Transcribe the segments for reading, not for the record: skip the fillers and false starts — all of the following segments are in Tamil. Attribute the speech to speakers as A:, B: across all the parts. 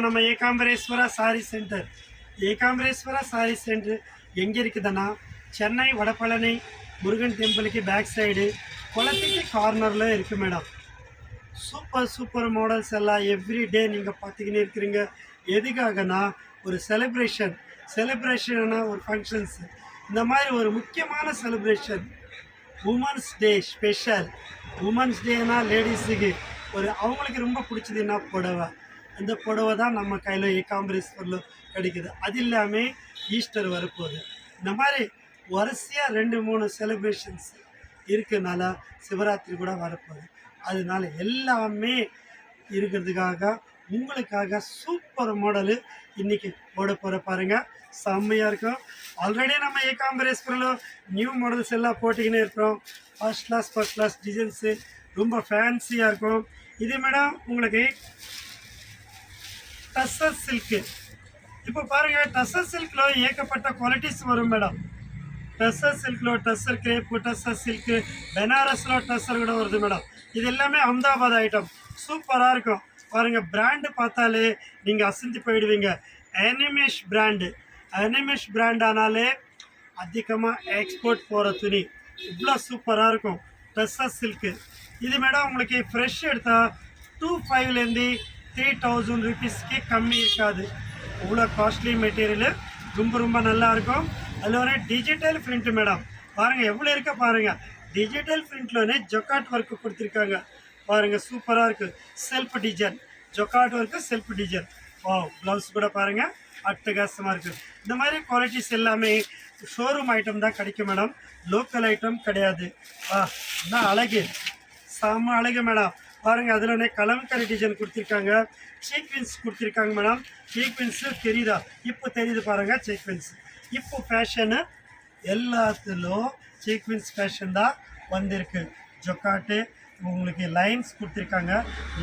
A: நம்ம Ekambareswara sorry centre. Ekambareswara sorry centre எங்கே இருக்குதுன்னா, சென்னை வடபழனி முருகன் டெம்பிளுக்கு பேக் சைடு குளத்துக்கு கார்னரில் இருக்குது மேடம். சூப்பர் சூப்பர் மாடல்ஸ் எல்லாம் எவ்ரி டே நீங்கள் பார்த்துக்கினே இருக்கிறீங்க. எதுக்காகனா ஒரு செலிப்ரேஷன்னா ஒரு ஃபங்க்ஷன்ஸ், இந்த மாதிரி ஒரு முக்கியமான celebration. Women's day special. Women's டேனா லேடிஸுக்கு ஒரு அவங்களுக்கு ரொம்ப பிடிச்சதுன்னா புடவை. அந்த புடவை தான் நம்ம கையில் ஏகாம்பரேஸ்வரில் கிடைக்குது. அது இல்லாமல் ஈஸ்டர் வரப்போகுது. இந்த மாதிரி வரிசையாக 2-3 செலிப்ரேஷன்ஸ் இருக்கிறதுனால சிவராத்திரி கூட வரப்போகுது. அதனால எல்லாமே இருக்கிறதுக்காக உங்களுக்காக சூப்பர் மாடலு இன்றைக்கி போட போகிற பாருங்கள். செம்மையாக இருக்கும். ஆல்ரெடி நம்ம ஏகாம்பரேஸ்வரில் நியூ மாடல்ஸ் எல்லாம் போட்டிக்கினே இருக்கிறோம். ஃபர்ஸ்ட் கிளாஸ் டிசைன்ஸு ரொம்ப ஃபேன்சியாக இருக்கும். இது மேடம் உங்களுக்கு டஸ்ஸர் சில்க்கு. இப்போ பாருங்கள், டஸ்ஸர் சில்கில் ஏகப்பட்ட குவாலிட்டிஸ் வரும் மேடம். டஸ்ஸர் சில்கில் டஸ்ஸர் கிரேப்பு, டஸ்ஸர் சில்க்கு, பெனாரஸில் டஸ்ஸர் கூட வருது மேடம். இது எல்லாமே அஹமதாபாத் ஐட்டம். சூப்பராக இருக்கும். பாருங்கள், பிராண்டு பார்த்தாலே நீங்கள் அசந்து போயிடுவீங்க. அனிமேஷ் பிராண்ட் ஆனாலே அதிகமாக எக்ஸ்போர்ட் போகிற துணி. இவ்வளோ சூப்பராக இருக்கும் டஸ்ஸர் சில்க்கு. இது மேடம் உங்களுக்கு ஃப்ரெஷ் எடுத்தால் 2500 3000 ருபீஸ்க்கு கம்மி இருக்காது. இவ்வளோ காஸ்ட்லி மெட்டீரியலு, ரொம்ப நல்லாயிருக்கும். அதில் ஒரு டிஜிட்டல் பிரிண்ட் மேடம். பாருங்கள் எவ்வளோ இருக்க பாருங்கள். டிஜிட்டல் பிரிண்ட்லோனே ஜொக்காட் ஒர்க்கு கொடுத்துருக்காங்க பாருங்கள். சூப்பராக இருக்குது. Self design jacquard work, self design. Blouse கூட பாருங்கள் அட்டகாசமாக இருக்குது. இந்த மாதிரி குவாலிட்டிஸ் எல்லாமே ஷோரூம் ஐட்டம் தான் கிடைக்கும் மேடம். லோக்கல் ஐட்டம் கிடையாது. என்ன அழகு, செம்ம அழகு மேடம். பாருங்கள், அதில் கலம்கரி டிசைன் கொடுத்துருக்காங்க. சீக்வென்ஸ் கொடுத்துருக்காங்க மேடம். சீக்வென்ஸு தெரியுதா? இப்போ தெரியுது பாருங்கள் சீக்வென்ஸ். இப்போ ஃபேஷனு எல்லாத்துலும் சீக்வென்ஸ் ஃபேஷன் தான் வந்திருக்கு. ஜொக்காட்டு உங்களுக்கு லைன்ஸ் கொடுத்துருக்காங்க.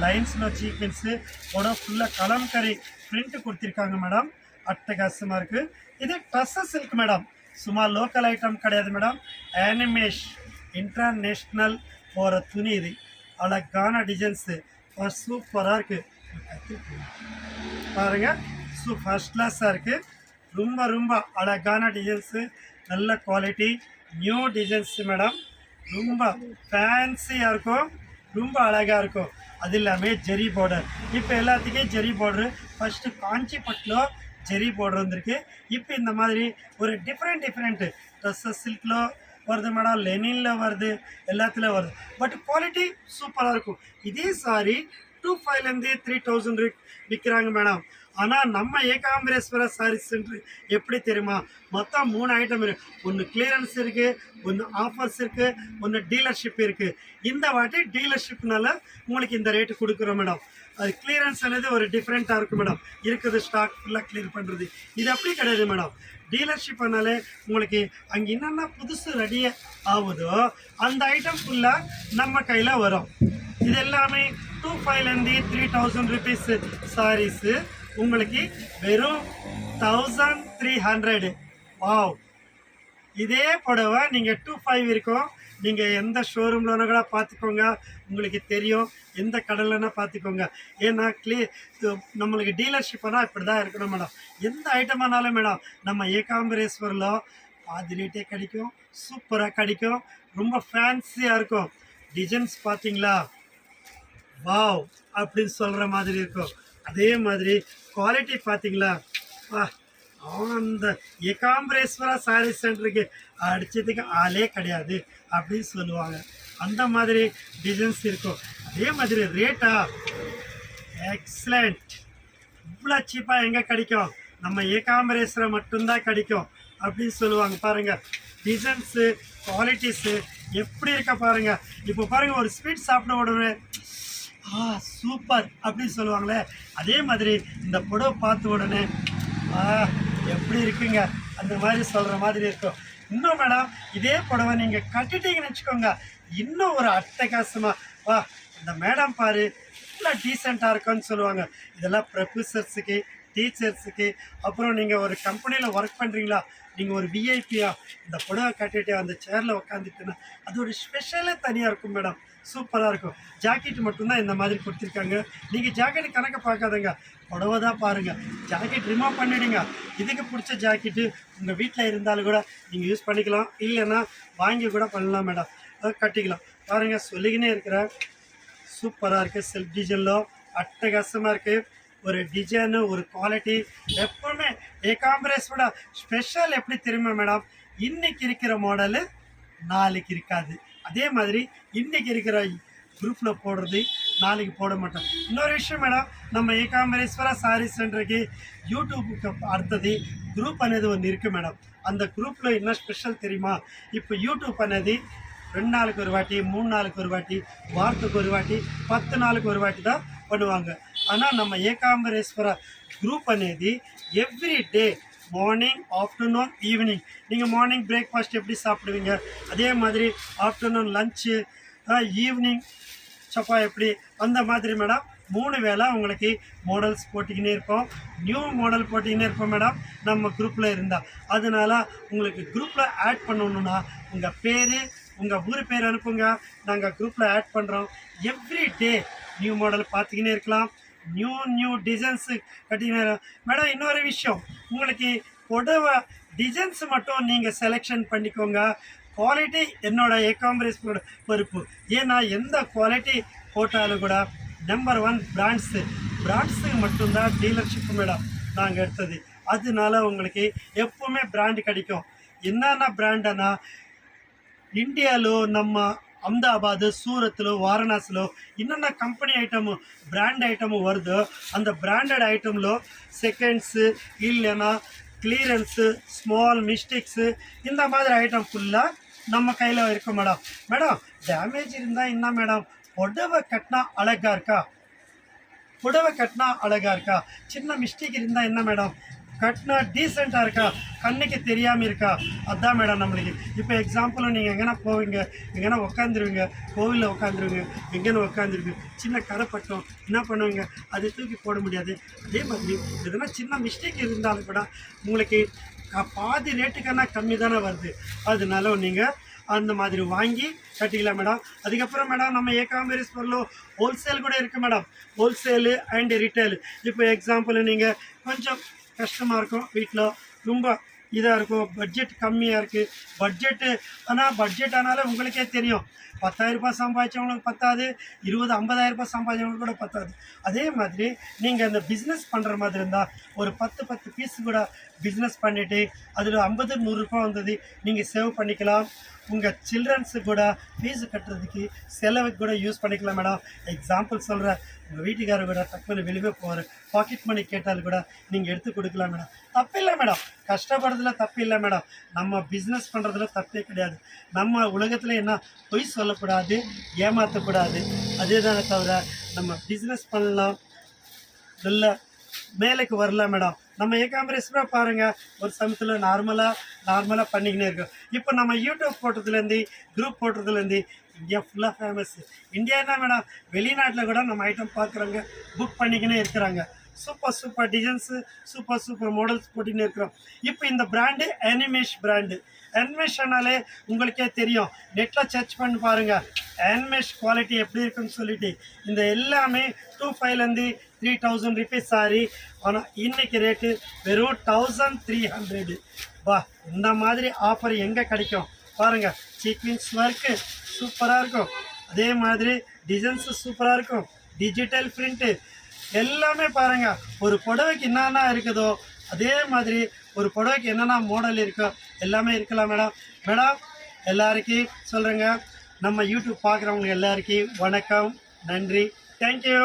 A: லைன்ஸில் சீக்வென்ஸு உட ஃபுல்லாக கலம்கரி பிரிண்ட்டு கொடுத்துருக்காங்க மேடம். அட்டகாசமாக இருக்குது. இது டஸ்ஸர் சில்க் மேடம். சும்மா லோக்கல் ஐட்டம் கிடையாது மேடம். அனிமேஷ் இன்டர்நேஷ்னல் போகிற துணி. இது அழகான டிசைன்ஸு சூப்பராக இருக்குது பாருங்கள். ஃபர்ஸ்ட் கிளாஸாக இருக்குது. ரொம்ப அழகான டிசைன்ஸு, நல்ல குவாலிட்டி, நியூ டிசைன்ஸு மேடம். ரொம்ப ஃபேன்சியாக இருக்கும், ரொம்ப அழகாக இருக்கும். அது இல்லாமல் ஜெரி பார்டர். இப்போ எல்லாத்துக்கும் ஜெரி பார்டரு. ஃபஸ்ட்டு காஞ்சிபட்டில் ஜெரி பார்டர் வந்திருக்கு. இப்போ இந்த மாதிரி ஒரு டிஃப்ரெண்ட்டு ட்ரெஸ்ஸஸ் சில்கில் வருது மேடம், லெனினில் வருது, எல்லாத்துலேயும் வருது. பட் குவாலிட்டி சூப்பராக இருக்கும். இதே சாரி 2500 3000 விற்கிறாங்க மேடம். ஆனால் நம்ம ஏகாம்பரேஸ்வரா சாரி சென்டர் எப்படி தெரியுமா, மொத்தம் 3 ஐட்டம் இருக்குது. ஒன்று கிளியரன்ஸ் இருக்குது, ஒன்று ஆஃபர்ஸ் இருக்குது, ஒன்று டீலர்ஷிப் இருக்குது. இந்த வாட்டி டீலர்ஷிப்னால உங்களுக்கு இந்த ரேட்டு கொடுக்குறோம் மேடம். அது கிளியரன்ஸ் అనేది ஒரு டிஃப்ரெண்ட்டாக இருக்கும் மேடம். இருக்குது ஸ்டாக் ஃபுல்லாக கிளியர் பண்ணுறது. இது அப்படி கிடையாது மேடம். டீலர்ஷிப்னாலே உங்களுக்கு அங்கே என்னென்ன புதுசு ரெடியாக ஆகுதோ அந்த ஐட்டம் ஃபுல்லாக நம்ம கையில் வரும். இது எல்லாமே 2500 3000 ருபீஸ் சாரீஸு உங்களுக்கு வெறும் 1300. இதே புடவை நீங்கள் 25 இருக்கும். நீங்கள் எந்த ஷோரூம்லனா கூட பார்த்துக்கோங்க, உங்களுக்கு தெரியும். எந்த கடலைன்னா பார்த்துக்கோங்க. ஏன்னா நம்மளுக்கு டீலர்ஷிப்னால் இப்படி தான் இருக்கணும் மேடம். எந்த ஐட்டமானாலும் மேடம் நம்ம ஏகாம்பரேஸ்வரில் பாதி ரேட்டே கிடைக்கும். சூப்பராக கிடைக்கும். ரொம்ப ஃபேன்சியாக இருக்கும். டிசைன்ஸ் பார்த்தீங்களா, அப்படின்னு சொல்கிற மாதிரி இருக்கும். அதே மாதிரி குவாலிட்டி பார்த்தீங்களா, அந்த ஏகாம்பரேஸ்வரா சாரி சென்டருக்கு அடித்ததுக்கு ஆளே கிடையாது அப்படின்னு சொல்லுவாங்க. அந்த மாதிரி டிசைன்ஸ் இருக்கும். அதே மாதிரி ரேட்டா எக்ஸலண்ட். இவ்வளோ சீப்பாக எங்கே கிடைக்கும், நம்ம ஏகாம்பரேஸ்வரா மட்டும்தான் கிடைக்கும் அப்படின்னு சொல்லுவாங்க. பாருங்கள் டிசைன்ஸு, குவாலிட்டிஸு எப்படி இருக்க பாருங்கள். இப்போ பாருங்கள், ஒரு ஸ்வீட் சாப்பிட உடனே சூப்பர் அப்படின்னு சொல்லுவாங்களே, அதே மாதிரி இந்த புடவை பார்த்த உடனே எப்படி இருக்குங்க அந்த மாதிரி சொல்கிற மாதிரி இருக்கும். இன்னும் மேடம் இதே புடவை நீங்கள் கட்டிட்டீங்கன்னு வச்சுக்கோங்க, இன்னும் ஒரு அட்டகாசமாக இந்த மேடம் பாரு இவ்வளோ டீசெண்டாக இருக்குன்னு சொல்லுவாங்க. இதெல்லாம் ப்ரொஃபஸர்ஸுக்கு, டீச்சர்ஸுக்கு, அப்புறம் நீங்கள் ஒரு கம்பெனியில் ஒர்க் பண்ணுறீங்களா, நீங்கள் ஒரு விஐபியா இந்த புடவை கட்டிட்டு அந்த சேரில் உட்காந்துட்டுன்னா அதோட ஸ்பெஷலே தனியாக இருக்கும் மேடம். சூப்பராக இருக்கும். ஜாக்கெட் மட்டும்தான் இந்த மாதிரி கொடுத்துருக்காங்க. நீங்கள் ஜாக்கெட் கணக்கை பார்க்காதங்க, புடவை தான் பாருங்கள். ஜாக்கெட் ரிமூவ் பண்ணிவிடுங்க. இதுக்கு பிடிச்ச ஜாக்கெட்டு உங்கள் வீட்டில் இருந்தாலும் கூட நீங்கள் யூஸ் பண்ணிக்கலாம், இல்லைன்னா வாங்கி கூட பண்ணலாம் மேடம். கட்டிக்கலாம். பாருங்கள், சொல்லிக்கினே இருக்கிறேன். சூப்பராக இருக்குது. செல்ஃப் டிசைனில் அட்டகாசமாக இருக்குது. ஒரு டிசைனு, ஒரு குவாலிட்டி எப்பவுமே ஏகாம்பரேஸோட ஸ்பெஷல் எப்படி தெரியுமா மேடம், இன்றைக்கி இருக்கிற மாடலு நாளைக்கு இருக்காது. அதே மாதிரி இன்றைக்கி இருக்கிற குரூப்பில் போடுறது நாளைக்கு போட மாட்டோம். இன்னொரு விஷயம் மேடம், நம்ம ஏகாம்பரேஸ்வரா சாரீ சென்டருக்கு யூடியூபுக்கு அடுத்தது குரூப் అనేది ஒன்று இருக்குது மேடம். அந்த குரூப்பில் என்ன ஸ்பெஷல் தெரியுமா, இப்போ யூடியூப் అనేది 2 நாளுக்கு ஒரு வாட்டி, 3 நாளுக்கு ஒரு வாட்டி, வாரத்துக்கு ஒரு வாட்டி, 10 நாளுக்கு ஒரு வாட்டி தான் பண்ணுவாங்க. ஆனால் நம்ம ஏகாம்பரேஸ்வர குரூப் అనేది every day morning, afternoon, evening. நீங்கள் மார்னிங் பிரேக்ஃபாஸ்ட் எப்படி சாப்பிடுவீங்க, அதே மாதிரி ஆஃப்டர்நூன் லஞ்சு, ஈவினிங் சப்பா எப்படி, அந்த மாதிரி மேடம் 3 வேளை உங்களுக்கு மாடல்ஸ் போட்டிக்கினே இருப்போம். நியூ மாடல் போட்டிக்கினே இருப்போம் மேடம் நம்ம குரூப்பில் இருந்தால். அதனால் உங்களுக்கு குரூப்பில் ஆட் பண்ணணுன்னா உங்கள் பேர், உங்கள் ஊர் பேர் அனுப்புங்க, நாங்கள் குரூப்பில் ஆட் பண்ணுறோம். எவ்ரி டே நியூ மாடல் பார்த்துக்கினே இருக்கலாம். நியூ டிசைன்ஸு கட்டிக்கினே மேடம். இன்னொரு விஷயம், உங்களுக்கு புடவை டிசைன்ஸ் மட்டும் நீங்கள் செலெக்ஷன் பண்ணிக்கோங்க. குவாலிட்டி என்னோடய ஏகாம்பரேஸ்வரோட பொறுப்பு. ஏன்னா எந்த குவாலிட்டி போட்டாலும் கூட நம்பர் 1 பிராண்ட்ஸுக்கு மட்டும்தான் டீலர்ஷிப்பு மேடம் நாங்கள் எடுத்தது. அதனால உங்களுக்கு எப்போவுமே பிராண்டு கிடைக்கும். என்னென்ன பிராண்டுனா, ఇండియాలో ನಮ್ಮ అహ్మదాబాద్, సూరత్లో, వారణాసిలో ಇನ್ನೊಂದು ಕಂಪನಿ ಐಟಮು, ಬ್ರ್ಯಾಂಡ್ ಐಟಮು ವರೆದು அந்த பிராண்டட் ஐட்டமில் செகண்ட்ஸு இல்லைன்னா கிளியரன்ஸு, ஸ்மால் மிஸ்டேக்ஸு, இந்த மாதிரி ஐட்டம் ஃபுல்லாக நம்ம கையில் இருக்கும் மேடம். மேடம், டேமேஜ் இருந்தால் என்ன மேடம், புடவை கட்டினா அழகாக இருக்கா, புடவை கட்டினா அழகாக இருக்கா, சின்ன மிஸ்டேக் இருந்தால் என்ன மேடம், கட்டினா டீசெண்டாக இருக்கா, கண்ணுக்கு தெரியாமல் இருக்கா, அதுதான் மேடம் நம்மளுக்கு. இப்போ எக்ஸாம்பிள், நீங்கள் எங்கன்னா போவீங்க, எங்கன்னா உட்காந்துருவீங்க, கோவிலில் உட்காந்துருவீங்க, எங்கேன்னு உட்காந்துருவீங்க, சின்ன கரை பட்டம் என்ன பண்ணுவீங்க, அதை தூக்கி போட முடியாது. அதே மாதிரி எதுனா சின்ன மிஸ்டேக் இருந்தாலும் கூட உங்களுக்கு பாதி ரேட்டுக்கான கம்மி தானே வருது. அதனால நீங்கள் அந்த மாதிரி வாங்கி கட்டிக்கலாம் மேடம். அதுக்கப்புறம் மேடம், நம்ம ஏகாம்பரேஸ்வரில் ஹோல்சேல் கூட இருக்குது மேடம். Wholesale and ரிட்டேலு. இப்போ எக்ஸாம்பிள், நீங்கள் கொஞ்சம் கஷ்டமாக இருக்கும், வீட்டில் ரொம்ப இதாக இருக்கும், பட்ஜெட் கம்மியாக இருக்குது, பட்ஜெட் ஆனாலும் உங்களுக்கே தெரியும், 10,000 ரூபாய் சம்பாதிச்சவங்களுக்கு பத்தாது, 20-50,000 ரூபாய் சம்பாதிச்சவங்களுக்கு கூட பத்தாது. அதே மாதிரி நீங்கள் அந்த பிஸ்னஸ் பண்ணுற மாதிரி இருந்தால் ஒரு 10 பீஸ் கூட பிஸ்னஸ் பண்ணிவிட்டு அதில் 50-100 ரூபாய் வந்தது நீங்கள் சேவ் பண்ணிக்கலாம். உங்கள் சில்ட்ரன்ஸு கூட ஃபீஸு கட்டுறதுக்கு செலவுக்கு கூட யூஸ் பண்ணிக்கலாம் மேடம். எக்ஸாம்பிள் சொல்கிறேன், உங்கள் வீட்டுக்காரர் கூட டக்குனு வெளியே போவார், பாக்கெட் மணி கேட்டாலும் கூட நீங்கள் எடுத்து கொடுக்கலாம் மேடம். தப்பில்லை மேடம், கஷ்டப்படுறதுல தப்பு இல்லை மேடம். நம்ம பிஸ்னஸ் பண்ணுறதுல தப்பே கிடையாது. நம்ம உலகத்தில் என்ன பொய் சொல்லக்கூடாது, ஏமாற்றக்கூடாது, அதே தானே தவிர நம்ம பிஸ்னஸ் பண்ணலாம், நல்ல மேலுக்கு வரலாம் மேடம். நம்ம ஏகாம்பரேஸ்வராக பாருங்கள், ஒரு சமயத்தில் நார்மலாக பண்ணிக்கினே இருக்கோம். இப்போ நம்ம யூடியூப் போட்டதுலேருந்து, குரூப் போட்டதுலேருந்து இந்தியா ஃபுல்லாக ஃபேமஸ். இந்தியா என்ன மேடம், வெளிநாட்டில் கூட நம்ம ஐட்டம் பார்க்குறாங்க, புக் பண்ணிக்கினே இருக்கிறாங்க. சூப்பர் டிசைன்ஸு, சூப்பர் மாடல்ஸ் போட்டுக்கினே இருக்கிறோம். இப்போ இந்த பிராண்டு அனிமேஷ் பிராண்டு. அனிமேஷனாலே உங்களுக்கே தெரியும், நெட்டில் சர்ச் பண்ணி பாருங்கள் அனிமேஷ் குவாலிட்டி எப்படி இருக்குன்னு சொல்லிட்டு. இந்த எல்லாமே 2,500 3,000 ருபீஸ் சாரி. ஆனால் இன்றைக்கி ரேட்டு வெறும் 1,300. வா, இந்த மாதிரி ஆஃபர் எங்கே கிடைக்கும் பாருங்கள். சீக்வென்ஸ் ஒர்க்கு சூப்பராக இருக்கும், அதே மாதிரி டிசைன்ஸு சூப்பராக இருக்கும், டிஜிட்டல் பிரிண்ட்டு எல்லாமே பாருங்கள். ஒரு புடவைக்கு என்னென்ன இருக்குதோ அதே மாதிரி ஒரு புடவைக்கு என்னென்ன மாடல் இருக்கோ எல்லாமே இருக்கலாம் மேடம். எல்லாருக்கும் சொல்கிறேங்க, நம்ம யூடியூப் பார்க்குறவங்க எல்லாருக்கும் வணக்கம், நன்றி, தேங்க்யூ.